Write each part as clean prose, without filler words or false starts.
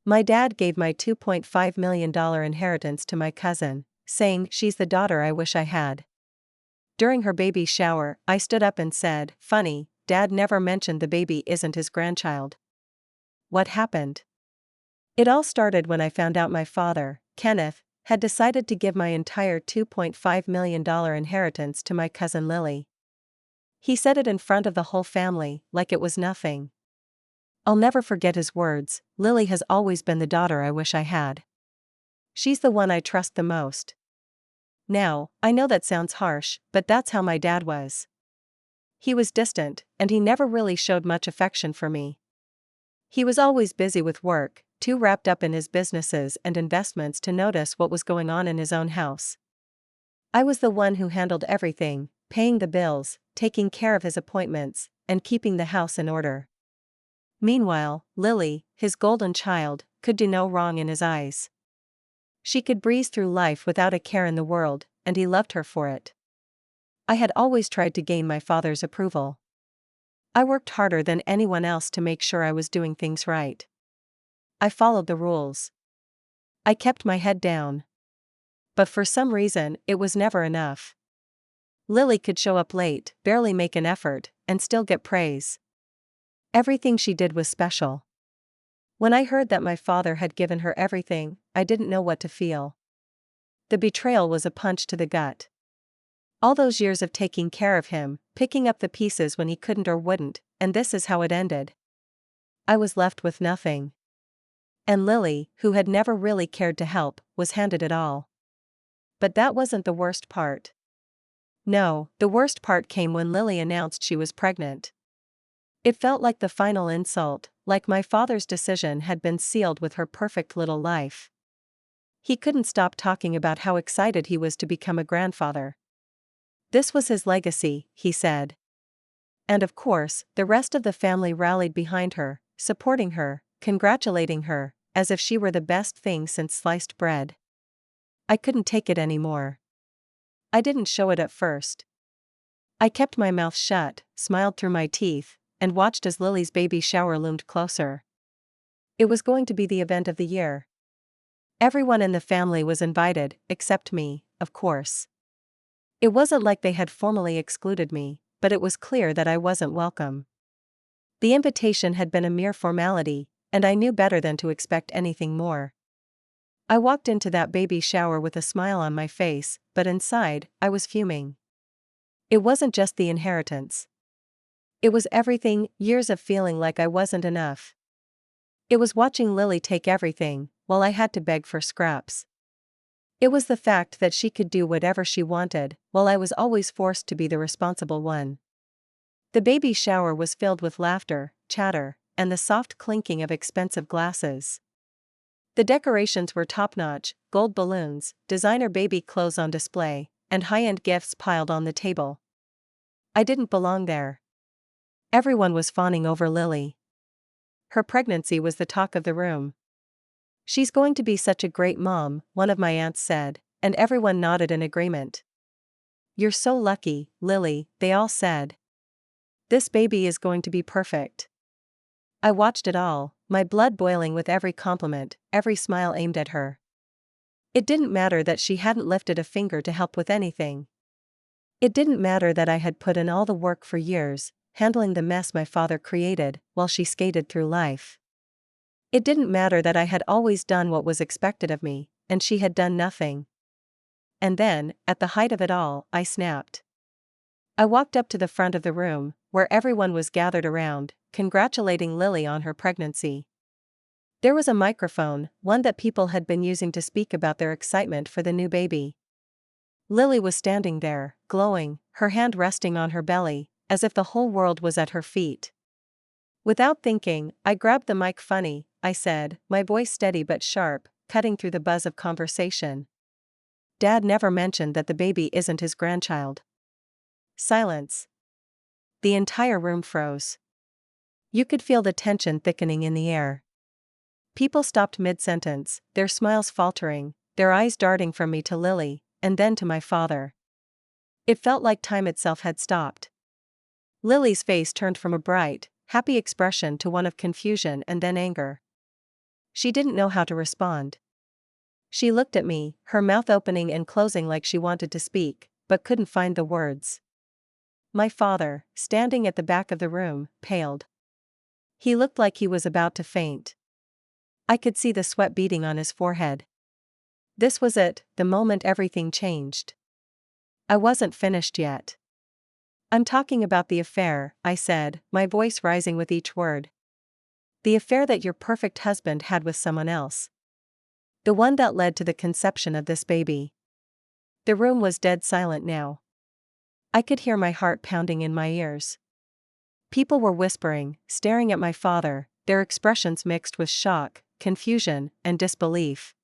My dad gave my $2.5 million inheritance to my cousin, saying she's the daughter I wish I had. During her baby shower, I stood up and said, "Funny, Dad never mentioned the baby isn't his grandchild." What happened? It all started when I found out my father, Kenneth, had decided to give my entire $2.5 million inheritance to my cousin Lily. He said it in front of the whole family, like it was nothing. I'll never forget his words. "Lily has always been the daughter I wish I had. She's the one I trust the most." Now, I know that sounds harsh, but that's how my dad was. He was distant, and he never really showed much affection for me. He was always busy with work, too wrapped up in his businesses and investments to notice what was going on in his own house. I was the one who handled everything, paying the bills, taking care of his appointments, and keeping the house in order. Meanwhile, Lily, his golden child, could do no wrong in his eyes. She could breeze through life without a care in the world, and he loved her for it. I had always tried to gain my father's approval. I worked harder than anyone else to make sure I was doing things right. I followed the rules. I kept my head down. But for some reason, it was never enough. Lily could show up late, barely make an effort, and still get praise. Everything she did was special. When I heard that my father had given her everything, I didn't know what to feel. The betrayal was a punch to the gut. All those years of taking care of him, picking up the pieces when he couldn't or wouldn't, and this is how it ended. I was left with nothing. And Lily, who had never really cared to help, was handed it all. But that wasn't the worst part. No, the worst part came when Lily announced she was pregnant. It felt like the final insult, like my father's decision had been sealed with her perfect little life. He couldn't stop talking about how excited he was to become a grandfather. This was his legacy, he said. And of course, the rest of the family rallied behind her, supporting her, congratulating her, as if she were the best thing since sliced bread. I couldn't take it anymore. I didn't show it at first. I kept my mouth shut, smiled through my teeth, and watched as Lily's baby shower loomed closer. It was going to be the event of the year. Everyone in the family was invited, except me, of course. It wasn't like they had formally excluded me, but it was clear that I wasn't welcome. The invitation had been a mere formality, and I knew better than to expect anything more. I walked into that baby shower with a smile on my face, but inside, I was fuming. It wasn't just the inheritance. It was everything, years of feeling like I wasn't enough. It was watching Lily take everything, while I had to beg for scraps. It was the fact that she could do whatever she wanted, while I was always forced to be the responsible one. The baby shower was filled with laughter, chatter, and the soft clinking of expensive glasses. The decorations were top-notch, gold balloons, designer baby clothes on display, and high-end gifts piled on the table. I didn't belong there. Everyone was fawning over Lily. Her pregnancy was the talk of the room. "She's going to be such a great mom," one of my aunts said, and everyone nodded in agreement. "You're so lucky, Lily," they all said. "This baby is going to be perfect." I watched it all, my blood boiling with every compliment, every smile aimed at her. It didn't matter that she hadn't lifted a finger to help with anything. It didn't matter that I had put in all the work for years, handling the mess my father created, while she skated through life. It didn't matter that I had always done what was expected of me, and she had done nothing. And then, at the height of it all, I snapped. I walked up to the front of the room, where everyone was gathered around, congratulating Lily on her pregnancy. There was a microphone, one that people had been using to speak about their excitement for the new baby. Lily was standing there, glowing, her hand resting on her belly, as if the whole world was at her feet. Without thinking, I grabbed the mic. "Funny," I said, my voice steady but sharp, cutting through the buzz of conversation. "Dad never mentioned that the baby isn't his grandchild." Silence. The entire room froze. You could feel the tension thickening in the air. People stopped mid-sentence, their smiles faltering, their eyes darting from me to Lily, and then to my father. It felt like time itself had stopped. Lily's face turned from a bright, happy expression to one of confusion and then anger. She didn't know how to respond. She looked at me, her mouth opening and closing like she wanted to speak, but couldn't find the words. My father, standing at the back of the room, paled. He looked like he was about to faint. I could see the sweat beading on his forehead. This was it, the moment everything changed. I wasn't finished yet. I'm talking about the affair, I said, my voice rising with each word. The affair that your perfect husband had with someone else. The one that led to the conception of this baby. The room was dead silent now. I could hear my heart pounding in my ears. People were whispering, staring at my father, their expressions mixed with shock, confusion, and disbelief.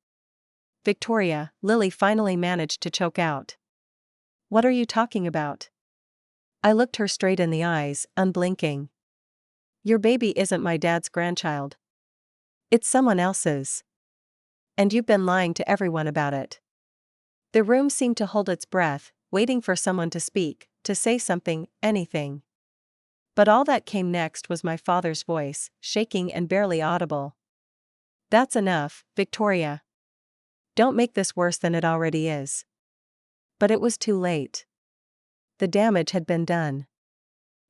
Victoria, Lily finally managed to choke out. What are you talking about? I looked her straight in the eyes, unblinking. Your baby isn't my dad's grandchild. It's someone else's. And you've been lying to everyone about it. The room seemed to hold its breath, waiting for someone to speak, to say something, anything. But all that came next was my father's voice, shaking and barely audible. That's enough, Victoria. Don't make this worse than it already is. But it was too late. The damage had been done.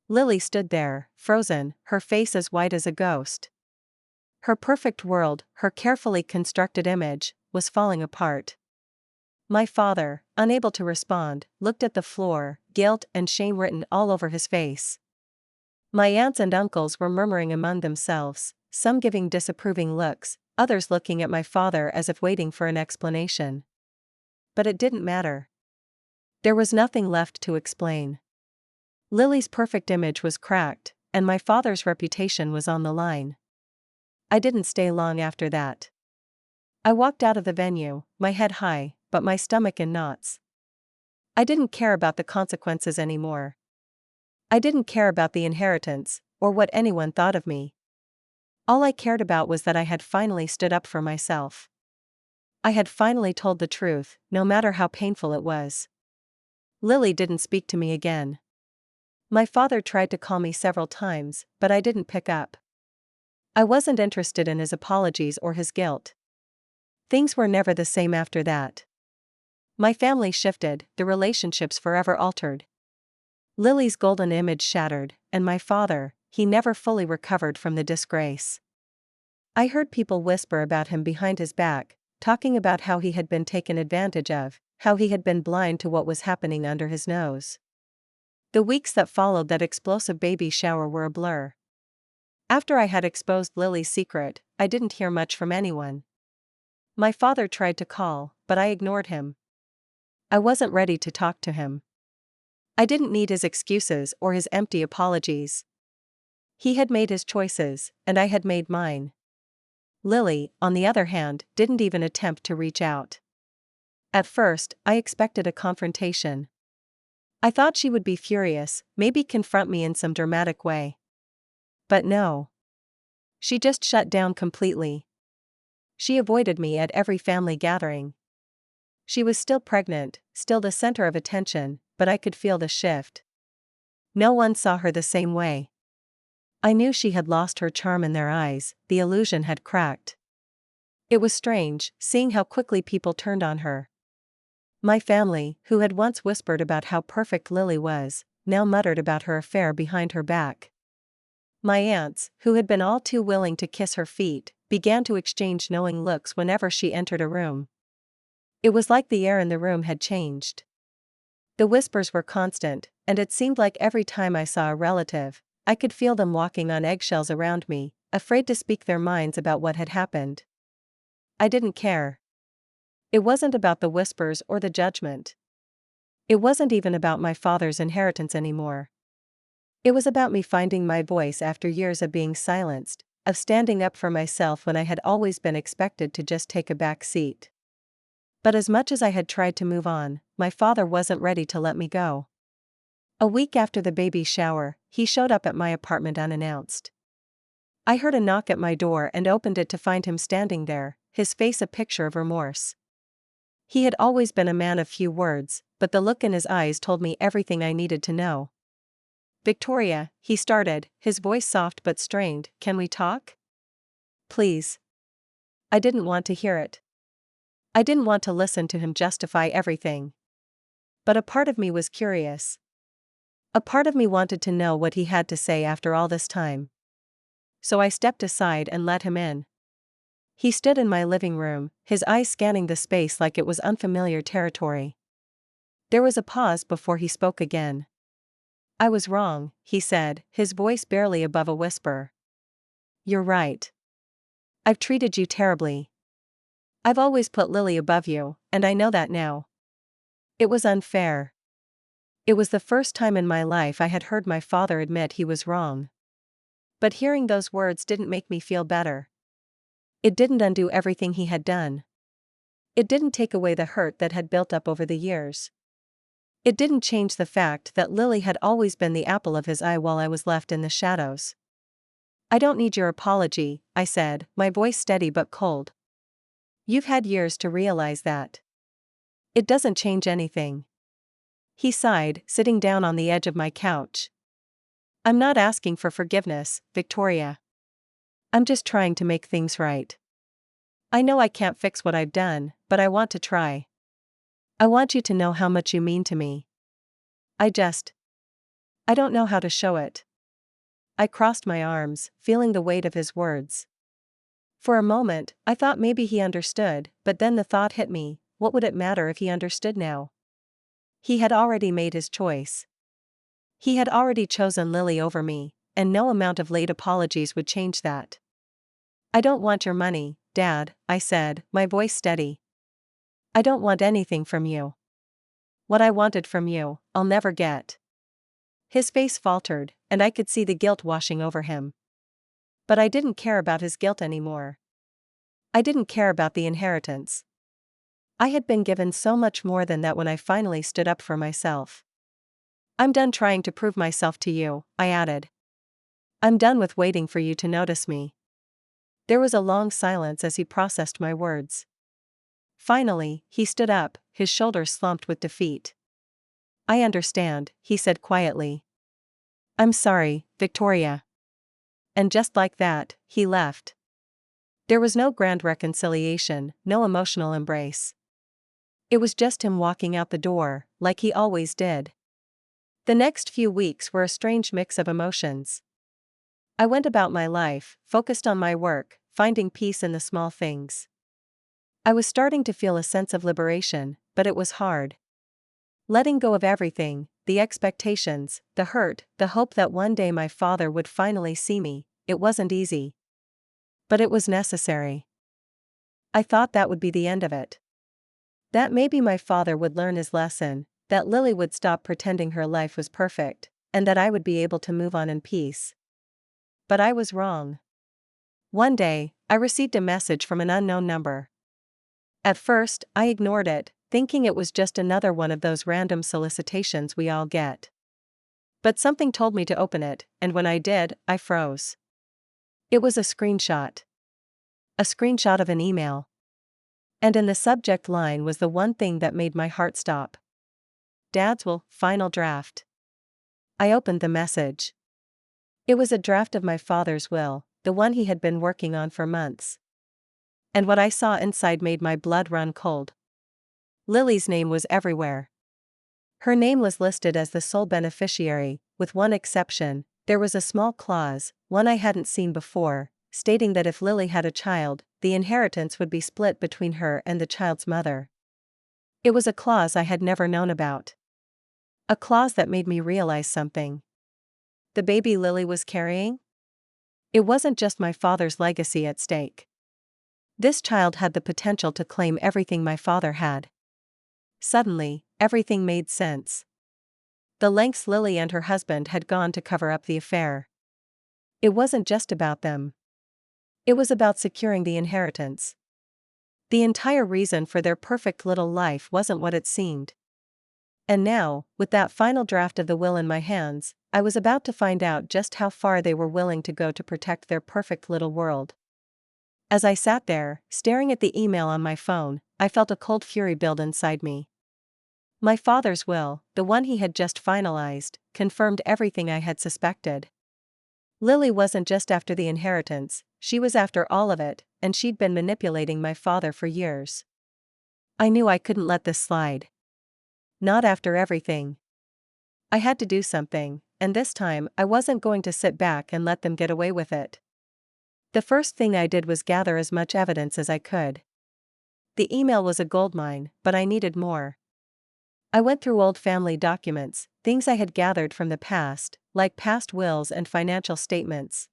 Lily stood there, frozen, her face as white as a ghost. Her perfect world, her carefully constructed image, was falling apart. My father, unable to respond, looked at the floor, guilt and shame written all over his face. My aunts and uncles were murmuring among themselves, some giving disapproving looks, others looking at my father as if waiting for an explanation. But it didn't matter. There was nothing left to explain. Lily's perfect image was cracked, and my father's reputation was on the line. I didn't stay long after that. I walked out of the venue, my head high, but my stomach in knots. I didn't care about the consequences anymore. I didn't care about the inheritance, or what anyone thought of me. All I cared about was that I had finally stood up for myself. I had finally told the truth, no matter how painful it was. Lily didn't speak to me again. My father tried to call me several times, but I didn't pick up. I wasn't interested in his apologies or his guilt. Things were never the same after that. My family shifted, the relationships forever altered. Lily's golden image shattered, and my father, he never fully recovered from the disgrace. I heard people whisper about him behind his back, talking about how he had been taken advantage of, how he had been blind to what was happening under his nose. The weeks that followed that explosive baby shower were a blur. After I had exposed Lily's secret, I didn't hear much from anyone. My father tried to call, but I ignored him. I wasn't ready to talk to him. I didn't need his excuses or his empty apologies. He had made his choices, and I had made mine. Lily, on the other hand, didn't even attempt to reach out. At first, I expected a confrontation. I thought she would be furious, maybe confront me in some dramatic way. But no. She just shut down completely. She avoided me at every family gathering. She was still pregnant, still the center of attention, but I could feel the shift. No one saw her the same way. I knew she had lost her charm in their eyes, the illusion had cracked. It was strange, seeing how quickly people turned on her. My family, who had once whispered about how perfect Lily was, now muttered about her affair behind her back. My aunts, who had been all too willing to kiss her feet, began to exchange knowing looks whenever she entered a room. It was like the air in the room had changed. The whispers were constant, and it seemed like every time I saw a relative, I could feel them walking on eggshells around me, afraid to speak their minds about what had happened. I didn't care. It wasn't about the whispers or the judgment. It wasn't even about my father's inheritance anymore. It was about me finding my voice after years of being silenced, of standing up for myself when I had always been expected to just take a back seat. But as much as I had tried to move on, my father wasn't ready to let me go. A week after the baby shower, he showed up at my apartment unannounced. I heard a knock at my door and opened it to find him standing there, his face a picture of remorse. He had always been a man of few words, but the look in his eyes told me everything I needed to know. Victoria, he started, his voice soft but strained, can we talk? Please. I didn't want to hear it. I didn't want to listen to him justify everything. But a part of me was curious. A part of me wanted to know what he had to say after all this time. So I stepped aside and let him in. He stood in my living room, his eyes scanning the space like it was unfamiliar territory. There was a pause before he spoke again. "I was wrong," he said, his voice barely above a whisper. "You're right. I've treated you terribly. I've always put Lily above you, and I know that now. It was unfair." It was the first time in my life I had heard my father admit he was wrong. But hearing those words didn't make me feel better. It didn't undo everything he had done. It didn't take away the hurt that had built up over the years. It didn't change the fact that Lily had always been the apple of his eye while I was left in the shadows. "I don't need your apology," I said, my voice steady but cold. "You've had years to realize that. It doesn't change anything." He sighed, sitting down on the edge of my couch. "I'm not asking for forgiveness, Victoria. I'm just trying to make things right. I know I can't fix what I've done, but I want to try. I want you to know how much you mean to me. I don't know how to show it." I crossed my arms, feeling the weight of his words. For a moment, I thought maybe he understood, but then the thought hit me, what would it matter if he understood now? He had already made his choice. He had already chosen Lily over me, and no amount of late apologies would change that. "I don't want your money, Dad," I said, my voice steady. "I don't want anything from you. What I wanted from you, I'll never get." His face faltered, and I could see the guilt washing over him. But I didn't care about his guilt anymore. I didn't care about the inheritance. I had been given so much more than that when I finally stood up for myself. "I'm done trying to prove myself to you," I added. "I'm done with waiting for you to notice me." There was a long silence as he processed my words. Finally, he stood up, his shoulders slumped with defeat. "I understand," he said quietly. "I'm sorry, Victoria." And just like that, he left. There was no grand reconciliation, no emotional embrace. It was just him walking out the door, like he always did. The next few weeks were a strange mix of emotions. I went about my life, focused on my work, finding peace in the small things. I was starting to feel a sense of liberation, but it was hard. Letting go of everything, the expectations, the hurt, the hope that one day my father would finally see me, it wasn't easy. But it was necessary. I thought that would be the end of it. That maybe my father would learn his lesson, that Lily would stop pretending her life was perfect, and that I would be able to move on in peace. But I was wrong. One day, I received a message from an unknown number. At first, I ignored it, thinking it was just another one of those random solicitations we all get. But something told me to open it, and when I did, I froze. It was a screenshot. A screenshot of an email. And in the subject line was the one thing that made my heart stop. "Dad's will, final draft." I opened the message. It was a draft of my father's will, the one he had been working on for months. And what I saw inside made my blood run cold. Lily's name was everywhere. Her name was listed as the sole beneficiary, with one exception. There was a small clause, one I hadn't seen before, stating that if Lily had a child, the inheritance would be split between her and the child's mother. It was a clause I had never known about. A clause that made me realize something. The baby Lily was carrying? It wasn't just my father's legacy at stake. This child had the potential to claim everything my father had. Suddenly, everything made sense. The lengths Lily and her husband had gone to cover up the affair. It wasn't just about them. It was about securing the inheritance. The entire reason for their perfect little life wasn't what it seemed. And now, with that final draft of the will in my hands, I was about to find out just how far they were willing to go to protect their perfect little world. As I sat there, staring at the email on my phone, I felt a cold fury build inside me. My father's will, the one he had just finalized, confirmed everything I had suspected. Lily wasn't just after the inheritance, she was after all of it, and she'd been manipulating my father for years. I knew I couldn't let this slide. Not after everything. I had to do something, and this time I wasn't going to sit back and let them get away with it. The first thing I did was gather as much evidence as I could. The email was a goldmine, but I needed more. I went through old family documents, things I had gathered from the past, like past wills and financial statements.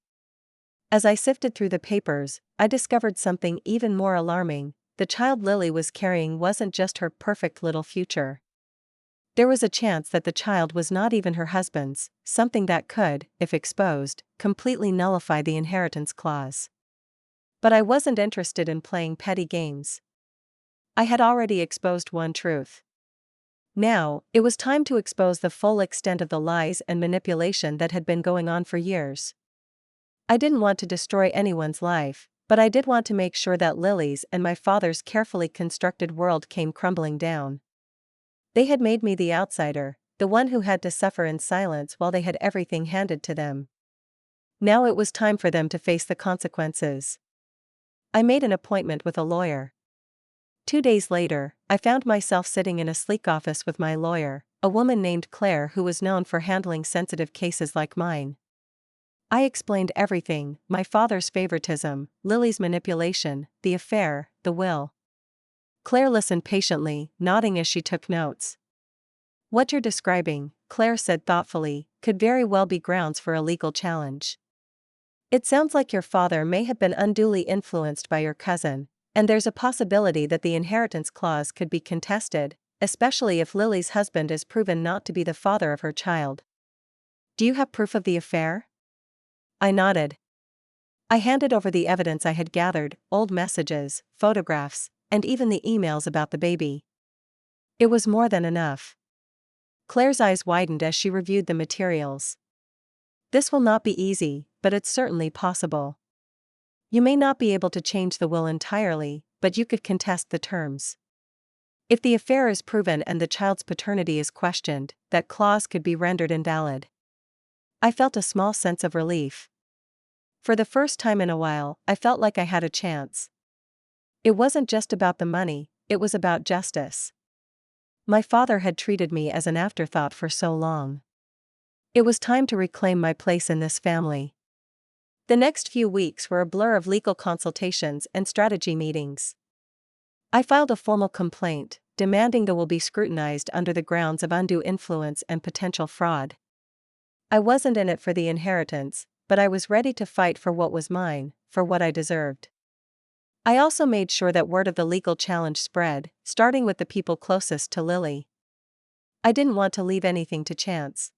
As I sifted through the papers, I discovered something even more alarming. The child Lily was carrying wasn't just her perfect little future. There was a chance that the child was not even her husband's, something that could, if exposed, completely nullify the inheritance clause. But I wasn't interested in playing petty games. I had already exposed one truth. Now, it was time to expose the full extent of the lies and manipulation that had been going on for years. I didn't want to destroy anyone's life, but I did want to make sure that Lily's and my father's carefully constructed world came crumbling down. They had made me the outsider, the one who had to suffer in silence while they had everything handed to them. Now it was time for them to face the consequences. I made an appointment with a lawyer. 2 days later, I found myself sitting in a sleek office with my lawyer, a woman named Claire who was known for handling sensitive cases like mine. I explained everything: my father's favoritism, Lily's manipulation, the affair, the will. Claire listened patiently, nodding as she took notes. "What you're describing," Claire said thoughtfully, "could very well be grounds for a legal challenge. It sounds like your father may have been unduly influenced by your cousin, and there's a possibility that the inheritance clause could be contested, especially if Lily's husband is proven not to be the father of her child. Do you have proof of the affair?" I nodded. I handed over the evidence I had gathered: old messages, photographs, and even the emails about the baby. It was more than enough. Claire's eyes widened as she reviewed the materials. "This will not be easy, but it's certainly possible. You may not be able to change the will entirely, but you could contest the terms. If the affair is proven and the child's paternity is questioned, that clause could be rendered invalid." I felt a small sense of relief. For the first time in a while, I felt like I had a chance. It wasn't just about the money, it was about justice. My father had treated me as an afterthought for so long. It was time to reclaim my place in this family. The next few weeks were a blur of legal consultations and strategy meetings. I filed a formal complaint, demanding the will be scrutinized under the grounds of undue influence and potential fraud. I wasn't in it for the inheritance, but I was ready to fight for what was mine, for what I deserved. I also made sure that word of the legal challenge spread, starting with the people closest to Lily. I didn't want to leave anything to chance.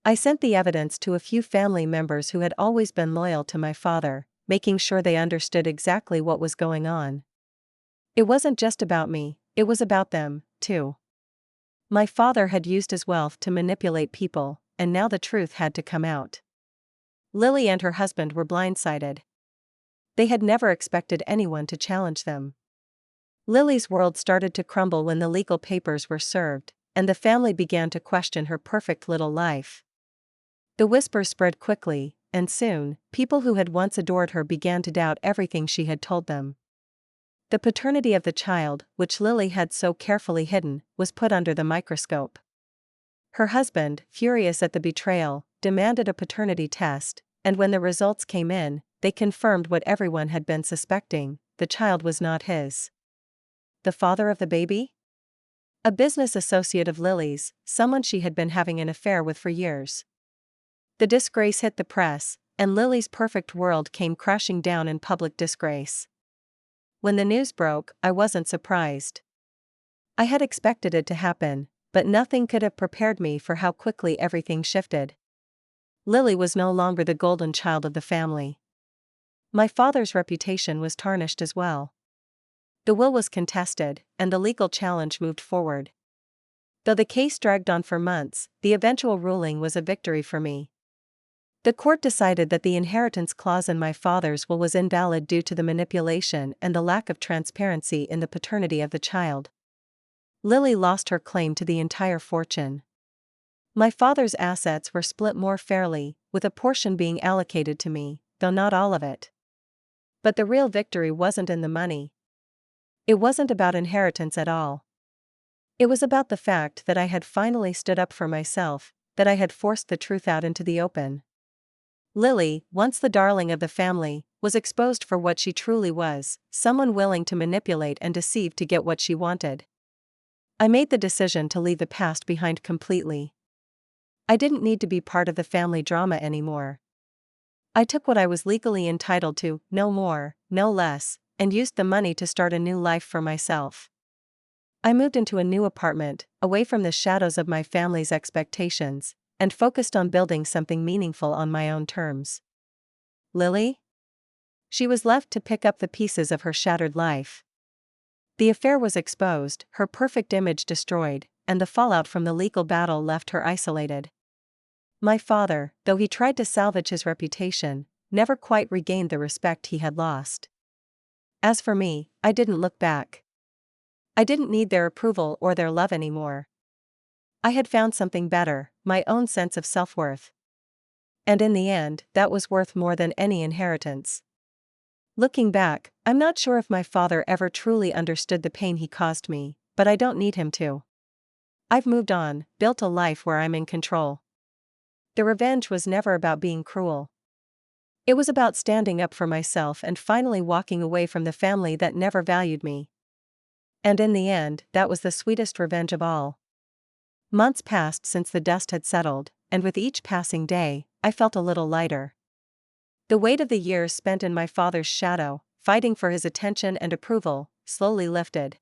I sent the evidence to a few family members who had always been loyal to my father, making sure they understood exactly what was going on. It wasn't just about me, it was about them, too. My father had used his wealth to manipulate people, and now the truth had to come out. Lily and her husband were blindsided. They had never expected anyone to challenge them. Lily's world started to crumble when the legal papers were served, and the family began to question her perfect little life. The whispers spread quickly, and soon, people who had once adored her began to doubt everything she had told them. The paternity of the child, which Lily had so carefully hidden, was put under the microscope. Her husband, furious at the betrayal, demanded a paternity test, and when the results came in, they confirmed what everyone had been suspecting: the child was not his. The father of the baby? A business associate of Lily's, someone she had been having an affair with for years. The disgrace hit the press, and Lily's perfect world came crashing down in public disgrace. When the news broke, I wasn't surprised. I had expected it to happen, but nothing could have prepared me for how quickly everything shifted. Lily was no longer the golden child of the family. My father's reputation was tarnished as well. The will was contested, and the legal challenge moved forward. Though the case dragged on for months, the eventual ruling was a victory for me. The court decided that the inheritance clause in my father's will was invalid due to the manipulation and the lack of transparency in the paternity of the child. Lily lost her claim to the entire fortune. My father's assets were split more fairly, with a portion being allocated to me, though not all of it. But the real victory wasn't in the money. It wasn't about inheritance at all. It was about the fact that I had finally stood up for myself, that I had forced the truth out into the open. Lily, once the darling of the family, was exposed for what she truly was, someone willing to manipulate and deceive to get what she wanted. I made the decision to leave the past behind completely. I didn't need to be part of the family drama anymore. I took what I was legally entitled to, no more, no less, and used the money to start a new life for myself. I moved into a new apartment, away from the shadows of my family's expectations, and focused on building something meaningful on my own terms. Lily? She was left to pick up the pieces of her shattered life. The affair was exposed, her perfect image destroyed, and the fallout from the legal battle left her isolated. My father, though he tried to salvage his reputation, never quite regained the respect he had lost. As for me, I didn't look back. I didn't need their approval or their love anymore. I had found something better, my own sense of self-worth. And in the end, that was worth more than any inheritance. Looking back, I'm not sure if my father ever truly understood the pain he caused me, but I don't need him to. I've moved on, built a life where I'm in control. The revenge was never about being cruel. It was about standing up for myself and finally walking away from the family that never valued me. And in the end, that was the sweetest revenge of all. Months passed since the dust had settled, and with each passing day, I felt a little lighter. The weight of the years spent in my father's shadow, fighting for his attention and approval, slowly lifted.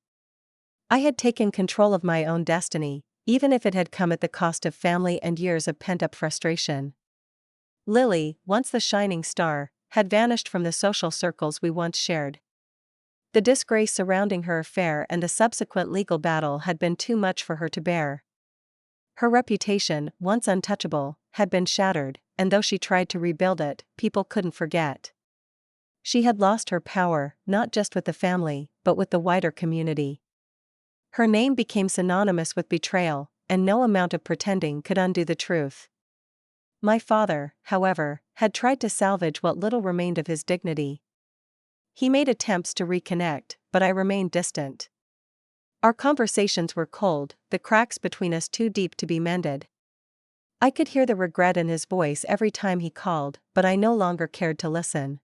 I had taken control of my own destiny, even if it had come at the cost of family and years of pent-up frustration. Lily, once the shining star, had vanished from the social circles we once shared. The disgrace surrounding her affair and the subsequent legal battle had been too much for her to bear. Her reputation, once untouchable, had been shattered, and though she tried to rebuild it, people couldn't forget. She had lost her power, not just with the family, but with the wider community. Her name became synonymous with betrayal, and no amount of pretending could undo the truth. My father, however, had tried to salvage what little remained of his dignity. He made attempts to reconnect, but I remained distant. Our conversations were cold, the cracks between us too deep to be mended. I could hear the regret in his voice every time he called, but I no longer cared to listen.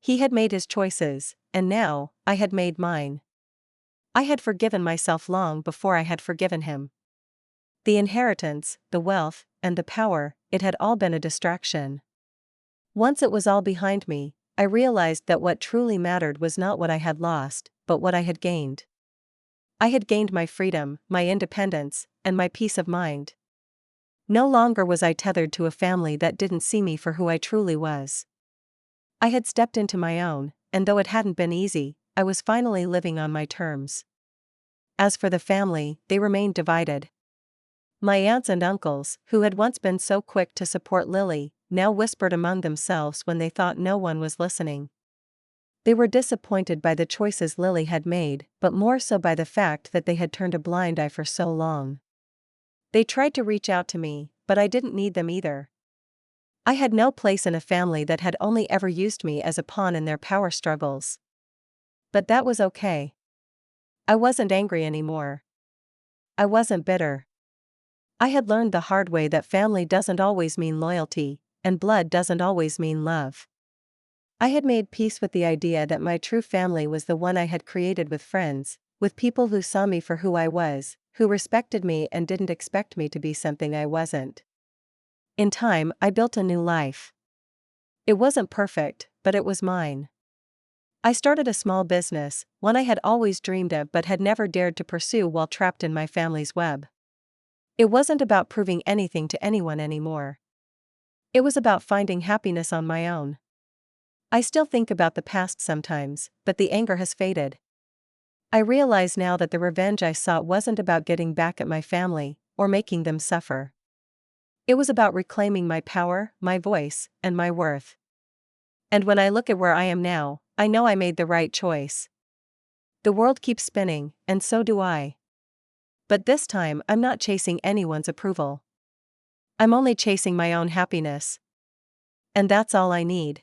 He had made his choices, and now, I had made mine. I had forgiven myself long before I had forgiven him. The inheritance, the wealth, and the power, it had all been a distraction. Once it was all behind me, I realized that what truly mattered was not what I had lost, but what I had gained. I had gained my freedom, my independence, and my peace of mind. No longer was I tethered to a family that didn't see me for who I truly was. I had stepped into my own, and though it hadn't been easy, I was finally living on my terms. As for the family, they remained divided. My aunts and uncles, who had once been so quick to support Lily, now whispered among themselves when they thought no one was listening. They were disappointed by the choices Lily had made, but more so by the fact that they had turned a blind eye for so long. They tried to reach out to me, but I didn't need them either. I had no place in a family that had only ever used me as a pawn in their power struggles. But that was okay. I wasn't angry anymore. I wasn't bitter. I had learned the hard way that family doesn't always mean loyalty, and blood doesn't always mean love. I had made peace with the idea that my true family was the one I had created with friends, with people who saw me for who I was, who respected me and didn't expect me to be something I wasn't. In time, I built a new life. It wasn't perfect, but it was mine. I started a small business, one I had always dreamed of but had never dared to pursue while trapped in my family's web. It wasn't about proving anything to anyone anymore. It was about finding happiness on my own. I still think about the past sometimes, but the anger has faded. I realize now that the revenge I sought wasn't about getting back at my family, or making them suffer. It was about reclaiming my power, my voice, and my worth. And when I look at where I am now, I know I made the right choice. The world keeps spinning, and so do I. But this time I'm not chasing anyone's approval. I'm only chasing my own happiness. And that's all I need.